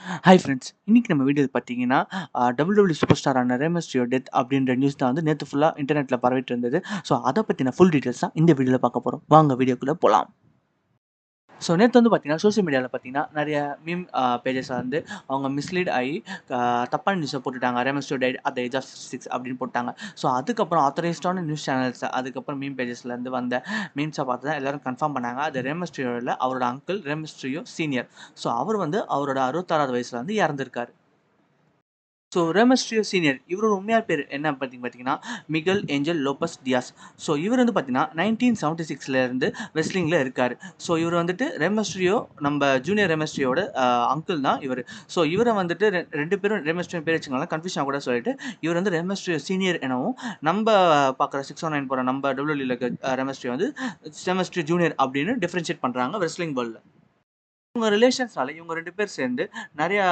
Hi friends. இன்னைக்கு நம்ம video பார்த்தீங்கன்னா, WWE சூப்பர் ஸ்டாரான ரே மிஸ்டீரியோ டெத் அப்படின்ற நியூஸ் தான் வந்து நேத்து ஃபுல்லா இன்டர்நெட்ல பரவிட்டு இருந்தது. ஸோ அத பத்தின ஃபுல் டீட்டெயில்ஸ் தான் இந்த வீடியோல பார்க்க போறோம். வாங்க வீடியோக்குள்ள போலாம். ஸோ நேத்து வந்து பார்த்தீங்கன்னா, சோசியல் மீடியால பார்த்தீங்கன்னா, நெறைய மீம் பேஜஸ் வந்து அவங்க மிஸ்லீட் ஆயி தப்பான நியூஸ போட்டுட்டாங்க. Rey Mysterio died at the age of 66 அப்படின்னு போட்டாங்க. ஸோ அதுக்கப்புறம் ஆத்தரைஸ்டான நியூஸ் சேனல்ஸ் அதுக்கப்புறம் மீம் பேஜஸ்லேருந்து வந்த மீம்ஸ பார்த்து தான் எல்லாரும் கன்ஃபார்ம் பண்ணாங்க. அது ரே மிஸ்டீரியோ இல்ல, அவரோட uncle Ray Mysterio senior. So அவர் வந்து அவரோட 66வது வயசுல வந்து இறந்திருக்காரு. ஸோ ரே மிஸ்டீரியோ சீனியர் இவரோட உண்மையான பேர் என்ன பார்த்தீங்கன்னா, Miguel Angel Lopez Diaz. So இவர் வந்து பார்த்தீங்கன்னா 1976ல இருந்து ரெஸ்லிங்ல இருக்காரு. ஸோ இவர் வந்துட்டு ரே மிஸ்டீரியோ நம்ம ஜூனியர் ரே மிஸ்டீரியோட அங்கிள் தான் இவரு. ஸோ இவர வந்துட்டு 2 பேரும் ரே மிஸ்டீரியோ பேர் வச்சுக்கனால கன்ஃப்யூஷன் ஆகக்கூடாதுன்னு சொல்லிட்டு, இவர் வந்து ரே மிஸ்டீரியோ சீனியர் எனவும், நம்ப பார்க்குற 619 போற நம்ம WWE ல இருக்க ரே மிஸ்டீரியோ வந்து ரே மிஸ்டீரியோ ஜூனியர் அப்படின்னு டிஃபரன்ஷியேட் பண்றாங்க ரெஸ்லிங் வேர்ல்ட்ல. இவங்க ரிலேஷன்ஸ்னால இவங்க 2 பேர் சேர்ந்து நெறையா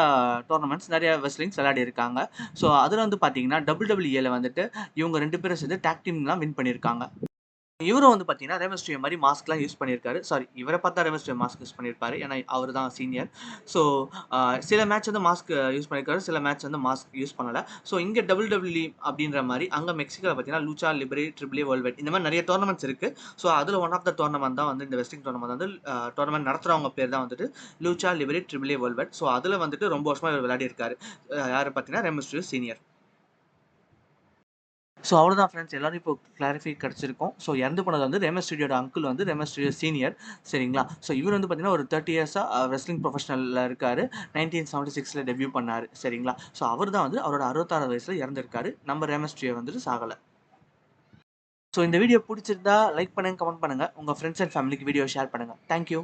டோர்னமெண்ட்ஸ், நெறைய ரெஸ்லிங்ஸ் விளையாடியிருக்காங்க. ஸோ அதுல வந்து பார்த்தீங்கன்னா, WWE வந்துட்டு இவங்க 2 பேரும் சேர்ந்து டாக் டீம்லாம் வின் பண்ணியிருக்காங்க. இவரும் வந்து பார்த்தீங்கன்னா, ரே மிஸ்டீரியோ மாரி மாஸ்க்லாம் யூஸ் பண்ணியிருக்காரு. சாரி, இவர பார்த்தா ரே மிஸ்டீரியோ மாஸ்க் யூஸ் பண்ணியிருப்பாரு. ஏன்னா, அவரு தான் சீனியர். ஸோ சில மேட்ச் வந்து மாஸ்க் யூஸ் பண்ணியிருக்காரு. சில மேட்ச் வந்து மாஸ்க் யூஸ் பண்ணல. ஸோ இங்க WWE அப்படின்ற மாரி, அங்க மெக்சிகோல பார்த்தீங்கன்னா, Lucha Libre triple A world wide இந்த மாரி நெறைய டோர்னமெண்ட்ஸ் இருக்கு. ஸோ அதுல ஒன் ஆஃப் த டோர்னமெண்ட் தான் வந்து இந்த ரெஸ்லிங் டோர்னமெண்ட் வந்து டோர்னமெண்ட் நடத்துறவங்க பேர் தான் வந்துட்டு Lucha Libre triple A world wide. So அதுல வந்துட்டு ரொம்ப வருஷமா இவர் விளையாடியிருக்காரு. யாரு பார்த்தீங்கன்னா, ரே மிஸ்டீரியோ சீனியர். ஸோ அவ்வளோதான் ஃப்ரெண்ட்ஸ். எல்லாரும் இப்போ கிளாரிஃபை கிடைச்சிருக்கும். ஸோ இறந்து போனது வந்து ரே மிஸ்டீரியோட அங்கிள் வந்து ரே மிஸ்டீரியோ சீனியர். சரிங்களா? ஸோ இவர் வந்து பார்த்தீங்கன்னா, ஒரு 30 இயர்ஸா ரெஸ்லிங் ப்ரொஃபஷனல்ல இருக்காரு. 1976ல டெபியூட் பண்ணாரு. சரிங்களா? ஸோ அவர் தான் வந்து அவரோட 66வது வயசுல இறந்திருக்காரு. நம்ம ரே மிஸ்டீரியோ வந்துட்டு சாகல. ஸோ இந்த வீடியோ புடிச்சிருந்தா லைக் பண்ணுங்க, கமெண்ட் பண்ணுங்க. உங்க ஃப்ரெண்ட்ஸ் அண்ட் ஃபேமிலிக்கு வீடியோ ஷேர் பண்ணுங்க. Thank you.